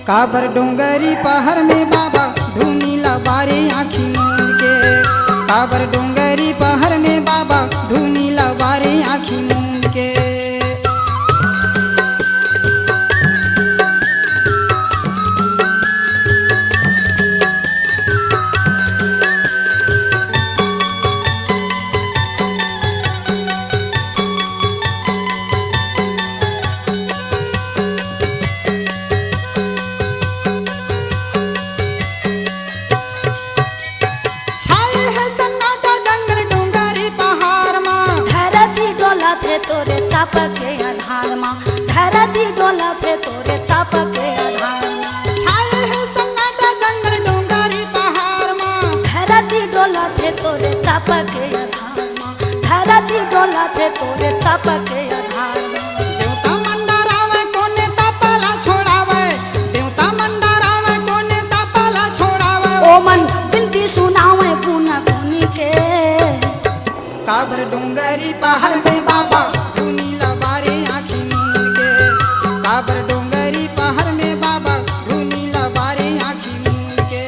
काबर डोंगरी पहाड़ में बाबा धूमिला बारे आँखी मूंद के। काबर डोंगरी पहाड़ में बाबा धूमिला बारे आँखी मूंद के। तोरे ताप के आधार माँ धरती डोलत है तोरे ताप के आधार माँ। छाए है सन्नाटा जंगल डोंगरी पहाड़ माँ धरती डोलत है तोरे ताप के आधार माँ धरती डोलत है तोरे ताप के आधार माँ। देवता मंडरावे कोने तापला छोड़ावे देवता मंडरावे कोने तापला छोड़ावे। ओ मन बिनती सुनावे पुना कोनी के। काबर डोंगरी पहाड़ में बाबा धूमिला बारे आँखी मूंद के। काबर डोंगरी पहाड़ में बाबा धूमिला बारे आँखी मूंद के।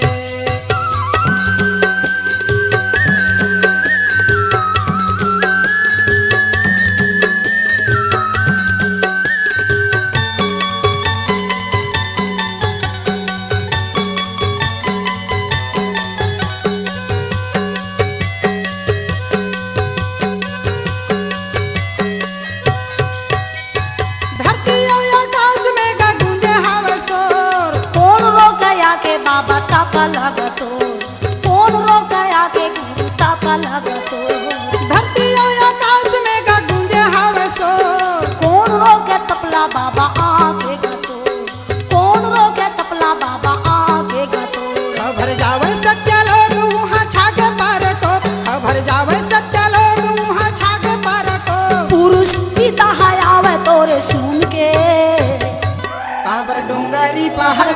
बाबा ताप लगतो कौन रोक गया के गुरु ताप लगतो। धरती आकाश में गूंजे हवे शोर कौन रोके तपला बाबा आगे गतो कौन रोके तपला बाबा आगे गतो। खबर जावे सत्य लोग वहाँ छाके पार को खबर जावे सत्य लोग वहाँ छाके पार को। पुरुष सीता है आवे तोरे सुन के। काबर डोंगरी पहाड़